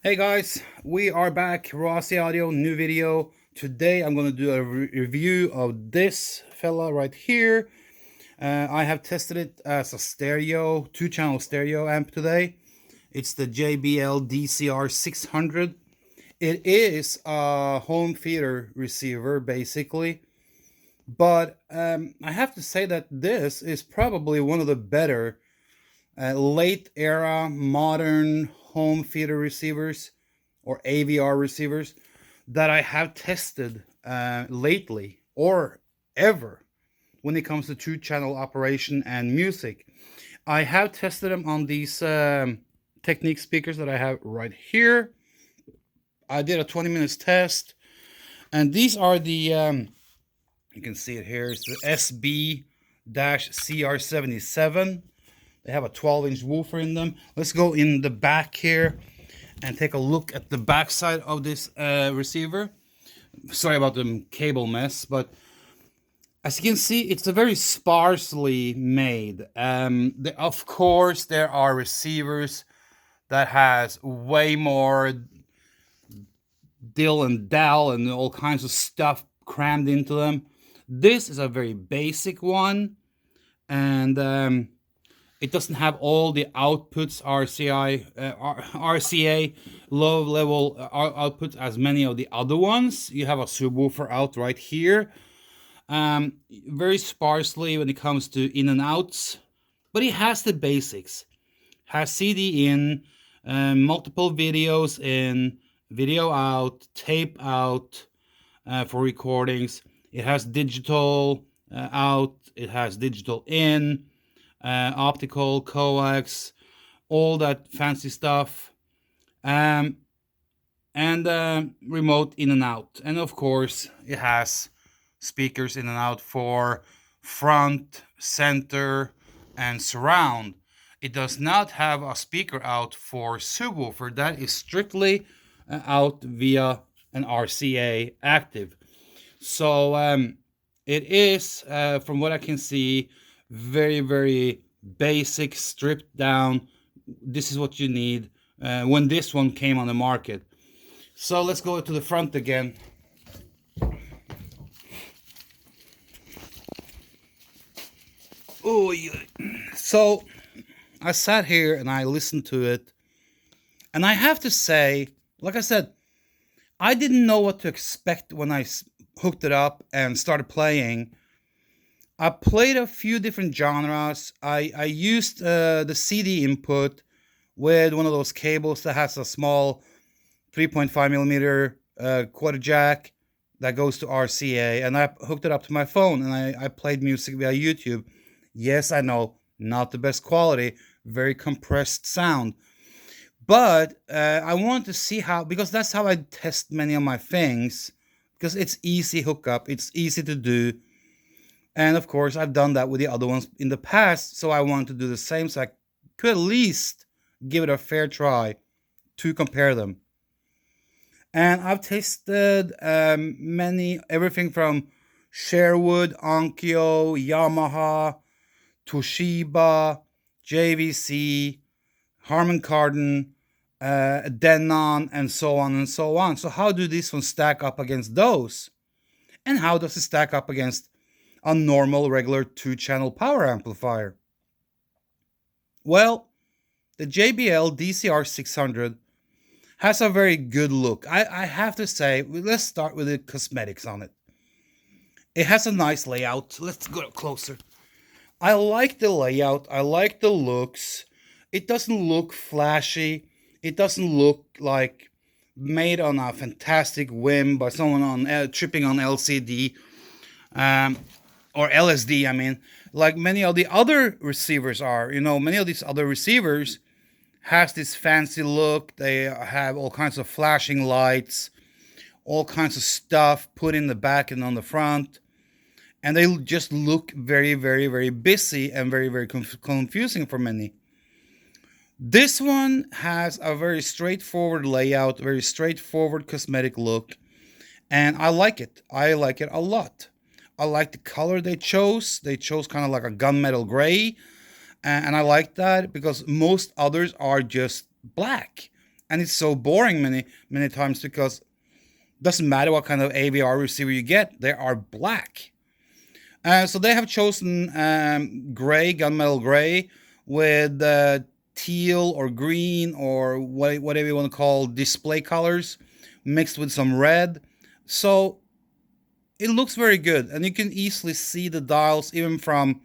Hey guys, we are back. Rossi Audio, new video. Today I'm going to do a review of this fella right here. I have tested it as a stereo, two-channel stereo amp today. It's the JBL DCR600. It is a home theater receiver basically, but I have to say that this is probably one of the better late era modern home theater receivers or AVR receivers that I have tested lately or ever when it comes to two-channel operation and music. I have tested them on these Technique speakers that I have right here. I did a 20 minutes test, and these are the you can see it here. It's the SB-CR77. They have a 12-inch woofer in them. Let's go in the back here and take a look at the back side of this receiver. Sorry about the cable mess, but as you can see, it's a very sparsely made. Of course, there are receivers that has way more dill and dal and all kinds of stuff crammed into them. This is a very basic one, and it doesn't have all the outputs, RCA, low level outputs as many of the other ones. You have a subwoofer out right here. Very sparsely when it comes to in and outs, but it has the basics. Has CD in, multiple videos in, video out, tape out for recordings. It has digital out, it has digital in, optical, coax, all that fancy stuff, and remote in and out. And of course, it has speakers in and out for front, center, and surround. It does not have a speaker out for subwoofer. That is strictly out via an RCA active. So it is, from what I can see, very, very basic, stripped down. This is what you need when this one came on the market. So let's go to the front again. Oh, so I sat here and I listened to it, and I have to say, like I said, I didn't know what to expect when I hooked it up and started playing. I played a few different genres. I used the CD input with one of those cables that has a small 3.5 millimeter quarter jack that goes to RCA, and I hooked it up to my phone and I played music via YouTube. Yes, I know, not the best quality, very compressed sound. But I wanted to see how, because that's how I test many of my things, because it's easy hookup, it's easy to do. And of course, I've done that with the other ones in the past, so I wanted to do the same, so I could at least give it a fair try to compare them. And I've tested everything from Sherwood, Onkyo, Yamaha, Toshiba, JVC, Harman Kardon, Denon, and so on and so on. So how do these ones stack up against those? And how does it stack up against a normal, regular two-channel power amplifier? Well, the JBL DCR600 has a very good look. I have to say, let's start with the cosmetics on it. It has a nice layout. Let's go closer. I like the layout. I like the looks. It doesn't look flashy. It doesn't look like made on a fantastic whim by someone on tripping on LCD or LSD. I mean, like many of the other receivers are. You know, many of these other receivers has this fancy look. They have all kinds of flashing lights, all kinds of stuff put in the back and on the front. And they just look very, very, very busy and very, very confusing for many. This one has a very straightforward layout, very straightforward cosmetic look. And I like it. I like it a lot. I like the color they chose. They chose kind of like a gunmetal gray. And I like that because most others are just black. And it's so boring many times because it doesn't matter what kind of AVR receiver you get, they are black. So they have chosen gray, gunmetal gray, with teal or green or whatever you want to call display colors mixed with some red. So it looks very good, and you can easily see the dials even from,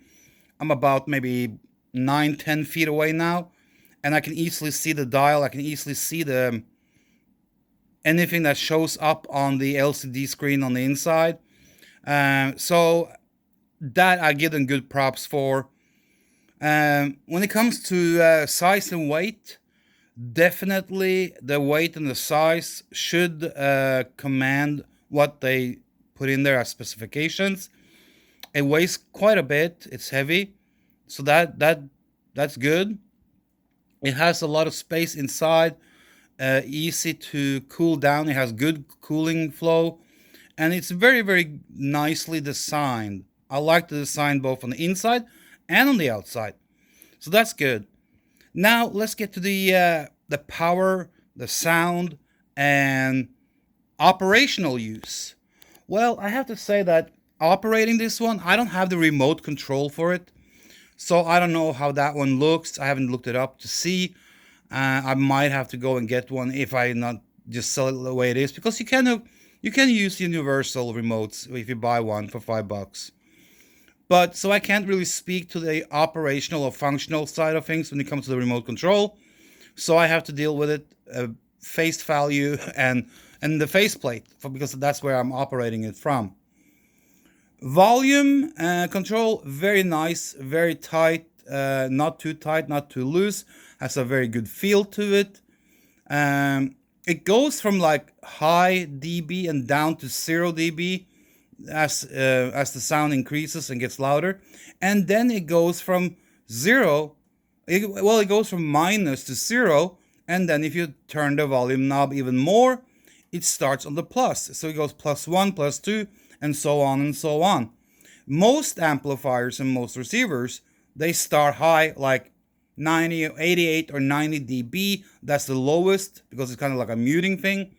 I'm about maybe 9-10 feet away now, and I can easily see the dial. I can easily see the anything that shows up on the LCD screen on the inside. So that I give them good props for. When it comes to size and weight, definitely the weight and the size should command what they put in there as specifications. It weighs quite a bit. It's heavy, so that's good. It has a lot of space inside, easy to cool down. It has good cooling flow, and it's very nicely designed. I like the design both on the inside and on the outside, so that's good. Now let's get to the power, the sound, and operational use. Well, I have to say that operating this one, I don't have the remote control for it, so I don't know how that one looks. I haven't looked it up to see. I might have to go and get one if I not just sell it the way it is, because you can use universal remotes if you buy one for $5. But so I can't really speak to the operational or functional side of things when it comes to the remote control. So I have to deal with it face value and the faceplate, because that's where I'm operating it from. Volume control, very nice, very tight, not too tight, not too loose. Has a very good feel to it. It goes from like high dB and down to 0 dB as the sound increases and gets louder, and then it goes from zero. It goes from minus to 0, and then if you turn the volume knob even more, it starts on the plus. So it goes +1, +2, and so on and so on. Most amplifiers and most receivers, they start high, like 90, 88 or 90 dB. That's the lowest, because it's kind of like a muting thing.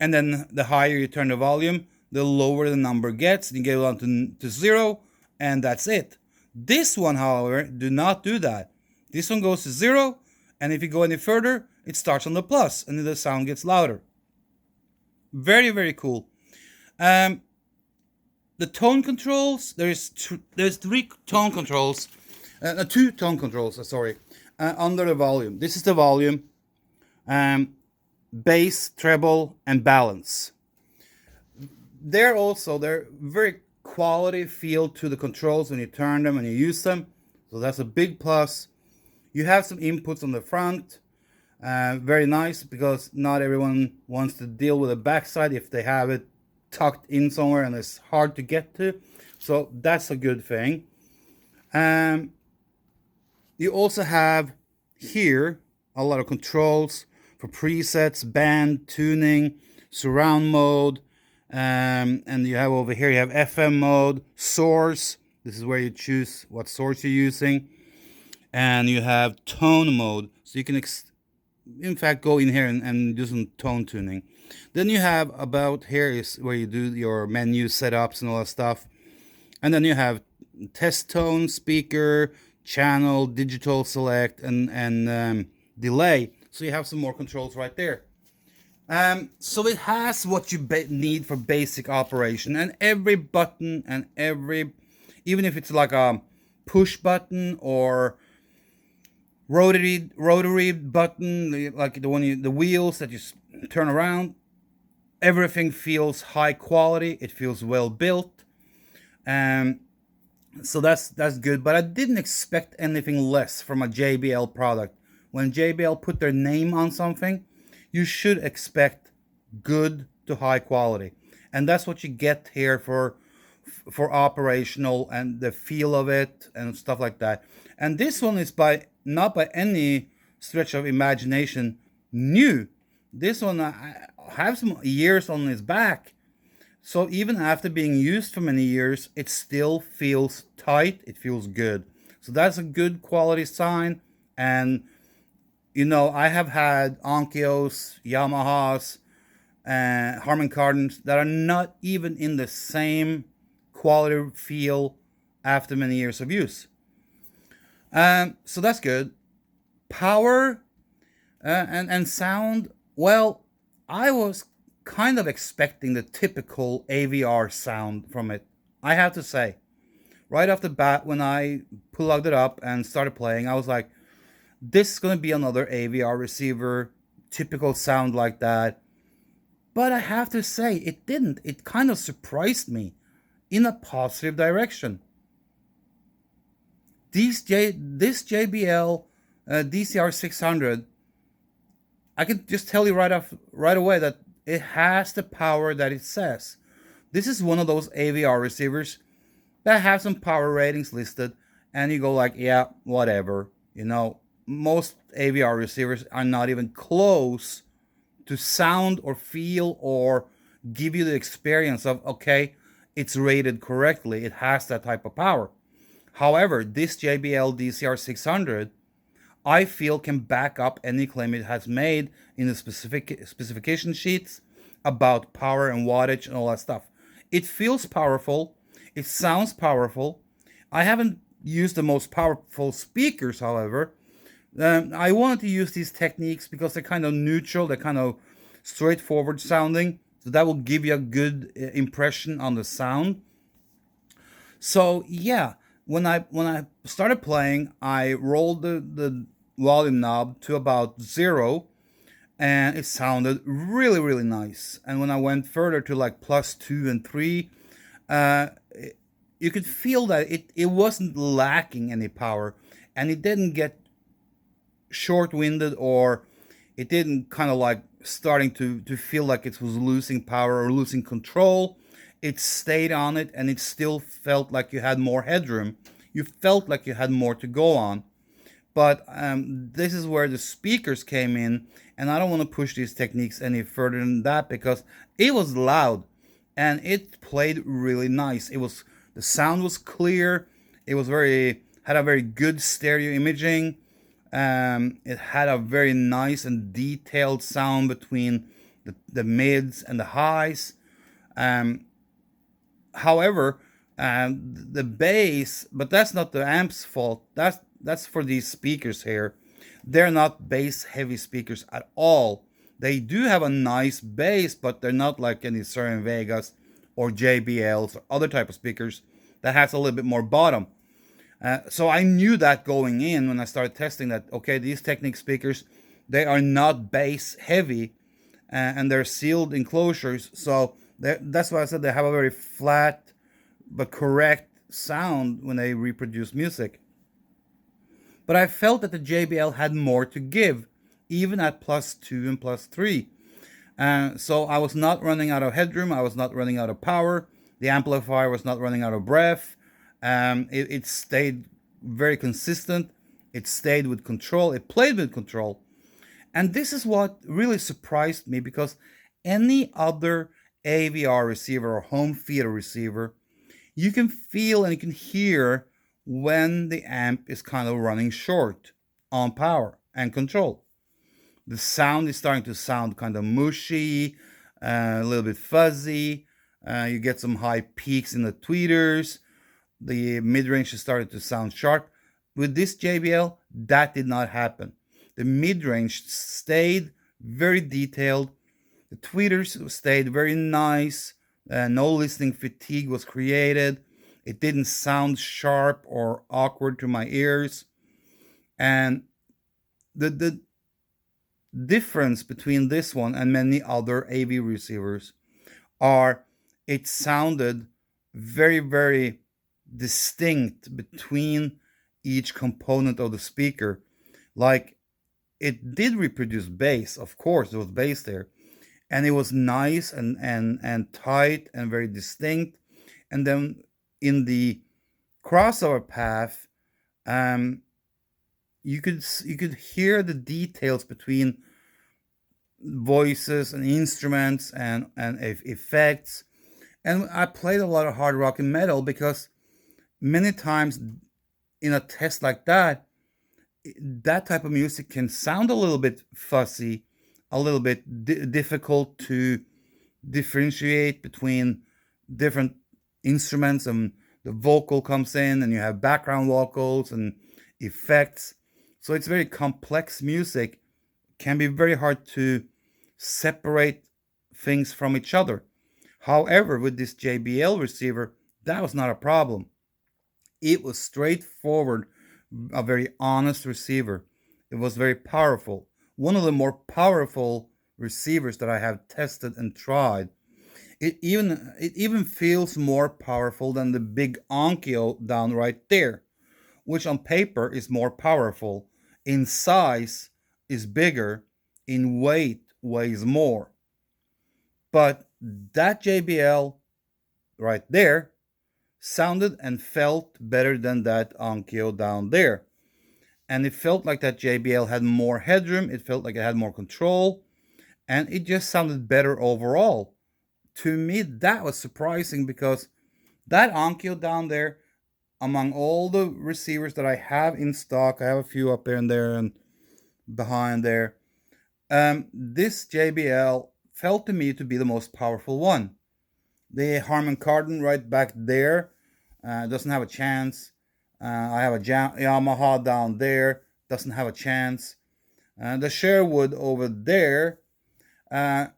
And then the higher you turn the volume, the lower the number gets. You get it down to 0, and that's it. This one, however, do not do that. This one goes to 0, and if you go any further, it starts on the plus, and then the sound gets louder. Very cool. The tone controls, there's 3 tone controls, 2 tone controls, sorry, under the volume. This is the volume, bass, treble, and balance. They're very quality feel to the controls when you turn them and you use them, so that's a big plus. You have some inputs on the front, very nice, because not everyone wants to deal with the backside if they have it tucked in somewhere and it's hard to get to, so that's a good thing. You also have here a lot of controls for presets, band tuning, surround mode, and you have over here, you have FM mode, source. This is where you choose what source you're using, and you have tone mode, so you can in fact go in here and do some tone tuning. Then you have about here is where you do your menu setups and all that stuff, and then you have test tone, speaker, channel, digital select, and delay. So you have some more controls right there. So it has what you need for basic operation, and every button and even if it's like a push button or rotary button, like the wheels that you turn around, everything feels high quality. It feels well built. So that's good, but I didn't expect anything less from a JBL product. When JBL put their name on something, you should expect good to high quality, and that's what you get here for operational and the feel of it and stuff like that. And this one is not by any stretch of imagination new. This one have some years on its back, so even after being used for many years, it still feels tight. It feels good, so that's a good quality sign. And I have had Onkyos, Yamahas, and Harman Kardons that are not even in the same quality feel after many years of use. So that's good. Power and sound. Well, I was kind of expecting the typical AVR sound from it. I have to say, right off the bat, when I plugged it up and started playing, I was like, "This is gonna be another AVR receiver, typical sound like that." But I have to say, it didn't. It kind of surprised me in a positive direction. This JBL DCR600, I can just tell you right away that it has the power that it says. This is one of those AVR receivers that have some power ratings listed, and you go like, yeah, whatever. Most AVR receivers are not even close to sound or feel or give you the experience of, okay, it's rated correctly. It has that type of power. However, this JBL DCR600, I feel, can back up any claim it has made in the specification sheets about power and wattage and all that stuff. It feels powerful. It sounds powerful. I haven't used the most powerful speakers, however. I wanted to use these techniques because they're kind of neutral, they're kind of straightforward sounding. So that will give you a good impression on the sound. So yeah, when I started playing, I rolled the volume knob to about zero, and it sounded really really nice. And when I went further to like +2 and 3, uh, you could feel that it wasn't lacking any power, and it didn't get short-winded, or it didn't kind of like starting to feel like it was losing power or losing control. It stayed on it, and it still felt like you had more headroom. You felt like you had more to go on. But this is where the speakers came in, and I don't want to push these techniques any further than that because it was loud and it played really nice. The sound was clear. It was had a very good stereo imaging. It had a very nice and detailed sound between the mids and the highs. Um, However, the bass, but that's not the amp's fault. That's for these speakers here. They're not bass heavy speakers at all. They do have a nice bass, but they're not like any Certain Vegas or JBLs or other type of speakers that has a little bit more bottom. So I knew that going in when I started testing that, okay, these Technic speakers, they are not bass heavy, and they're sealed enclosures. So that's why I said they have a very flat but correct sound when they reproduce music. But I felt that the JBL had more to give, even at +2 and +3. So I was not running out of headroom. I was not running out of power. The amplifier was not running out of breath. It stayed very consistent. It stayed with control. It played with control. And this is what really surprised me, because any other AVR receiver or home theater receiver, you can feel and you can hear when the amp is kind of running short on power and control. The sound is starting to sound kind of mushy, a little bit fuzzy. You get some high peaks in the tweeters. The mid-range is starting to sound sharp. With this JBL, that did not happen. The mid-range stayed very detailed. The tweeters stayed very nice. No listening fatigue was created. It didn't sound sharp or awkward to my ears. And the difference between this one and many other AV receivers are it sounded very, very distinct between each component of the speaker. Like, it did reproduce bass, of course, there was bass there. And it was nice and tight and very distinct. And then in the crossover path, you could hear the details between voices and instruments and effects. And I played a lot of hard rock and metal because many times in a test like that, that type of music can sound a little bit fuzzy, a little bit difficult to differentiate between different instruments, and the vocal comes in and you have background vocals and effects. So it's very complex music, can be very hard to separate things from each other. However, with this JBL receiver, that was not a problem. It was straightforward, a very honest receiver. It was very powerful. One of the more powerful receivers that I have tested and tried. It even feels more powerful than the big Onkyo down right there, which on paper is more powerful. In size is bigger, in weight weighs more. But that JBL right there sounded and felt better than that Onkyo down there. And it felt like that JBL had more headroom, it felt like it had more control, and it just sounded better overall. To me, that was surprising because that Onkyo down there, among all the receivers that I have in stock, I have a few up there and there and behind there. This JBL felt to me to be the most powerful one. The Harman Kardon right back there doesn't have a chance. I have a Yamaha down there, doesn't have a chance. The Sherwood over there, uh,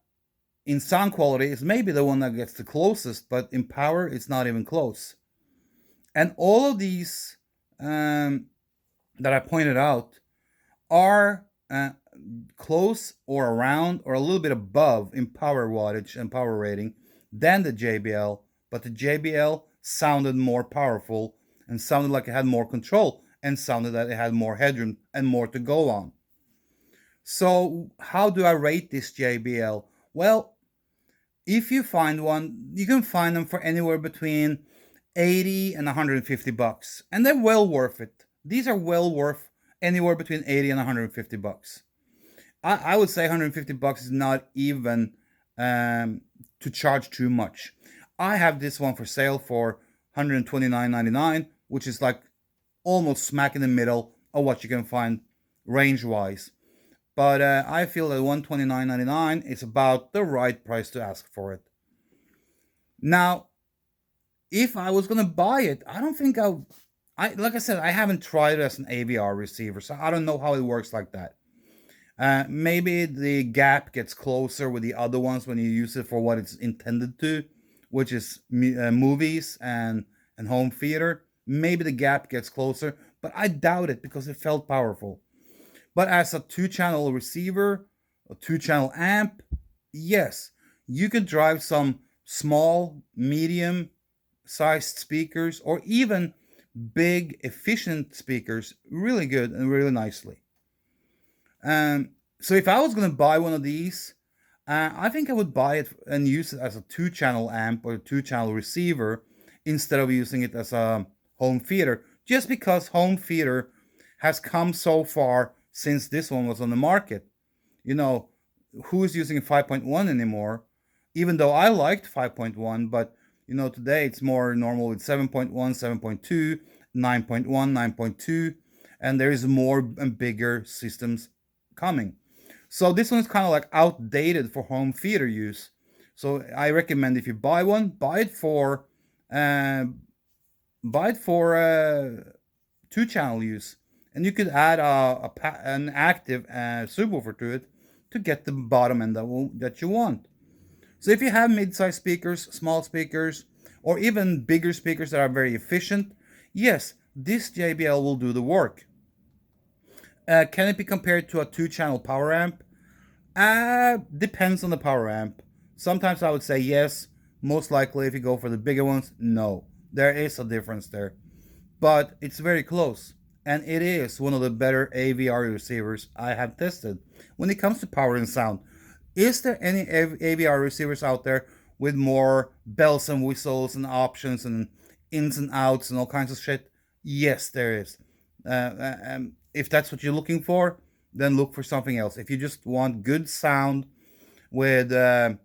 in sound quality, is maybe the one that gets the closest, but in power, it's not even close. And all of these that I pointed out are close or around or a little bit above in power wattage and power rating than the JBL, but the JBL sounded more powerful and sounded like it had more control and sounded that it had more headroom and more to go on. So, how do I rate this JBL? Well, if you find one, you can find them for anywhere between 80 and 150 bucks, and they're well worth it. These are well worth anywhere between 80 and 150 bucks. I would say 150 bucks is not even to charge too much. I have this one for sale for 129.99, which is like almost smack in the middle of what you can find range wise. But I feel that 129.99 is about the right price to ask for it. Now, if I was gonna buy it, I don't think I like I said, I haven't tried it as an AVR receiver, so I don't know how it works like that. Maybe the gap gets closer with the other ones when you use it for what it's intended to, which is movies and home theater. Maybe the gap gets closer, but I doubt it because it felt powerful. But as a two-channel receiver, a two-channel amp, yes, you could drive some small, medium sized speakers or even big, efficient speakers really good and really nicely. So if I was going to buy one of these, I think I would buy it and use it as a two-channel amp or two-channel receiver instead of using it as a home theater, just because home theater has come so far since this one was on the market. You know, who is using 5.1 anymore? Even though I liked 5.1, but today it's more normal with 7.1, 7.2, 9.1, 9.2, and there is more and bigger systems coming. So this one is kind of like outdated for home theater use. So I recommend if you buy one, uh, buy it for two-channel use, and you could add an active subwoofer to it to get the bottom end that you want. So if you have mid-sized speakers, small speakers, or even bigger speakers that are very efficient, yes, this JBL will do the work. Can it be compared to a two-channel power amp? Depends on the power amp. Sometimes I would say yes. Most likely, if you go for the bigger ones, no. There is a difference there, but it's very close, and it is one of the better AVR receivers I have tested when it comes to power and sound. Is there any AVR receivers out there with more bells and whistles and options and ins and outs and all kinds of shit? Yes, there is. If that's what you're looking for, then look for something else. If you just want good sound with a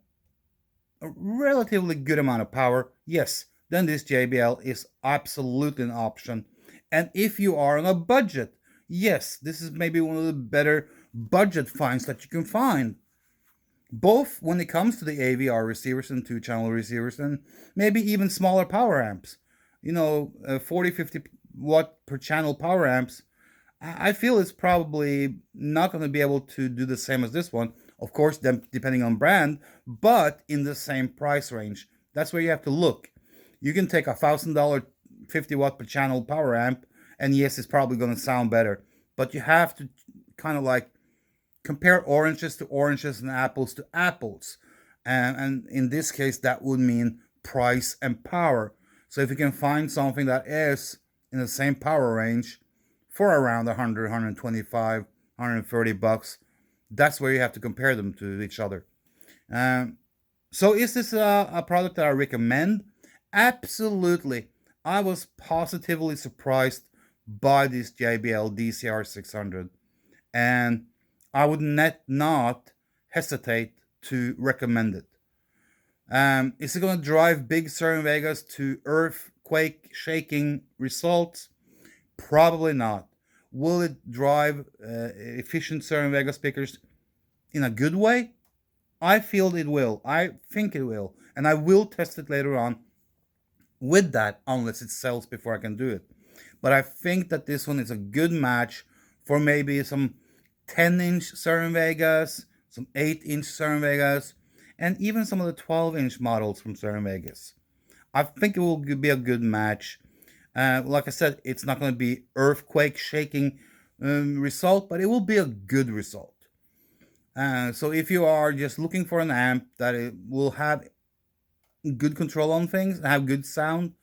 relatively good amount of power, yes, then this JBL is absolutely an option. And if you are on a budget, yes, this is maybe one of the better budget finds that you can find, both when it comes to the AVR receivers and two channel receivers, and maybe even smaller power amps. 40, 50 watt per channel power amps. I feel it's probably not going to be able to do the same as this one. Of course, depending on brand, but in the same price range. That's where you have to look. You can take $1,000 50 watt per channel power amp, and yes, it's probably going to sound better. But you have to kind of like compare oranges to oranges and apples to apples. And in this case, that would mean price and power. So if you can find something that is in the same power range for around 100, 125, 130 bucks, that's where you have to compare them to each other. Um, so is this a product that I recommend? Absolutely. I was positively surprised by this JBL DCR600, and I would not hesitate to recommend it. Is it going to drive big Certain Vegas to earthquake shaking results? Probably not. Will it drive efficient Certain Vega speakers in a good way? I feel it will. I think it will. And I will test it later on with that, unless it sells before I can do it. But I think that this one is a good match for maybe some 10-inch Certain Vegas, some 8-inch Certain Vegas, and even some of the 12-inch models from Certain Vegas. I think it will be a good match. Like I said, it's not going to be earthquake shaking result, but it will be a good result. So if you are just looking for an amp that it will have good control on things, have good sound,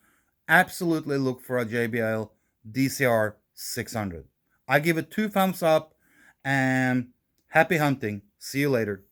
absolutely look for a JBL DCR600. I give it 2 thumbs up, and happy hunting. See you later.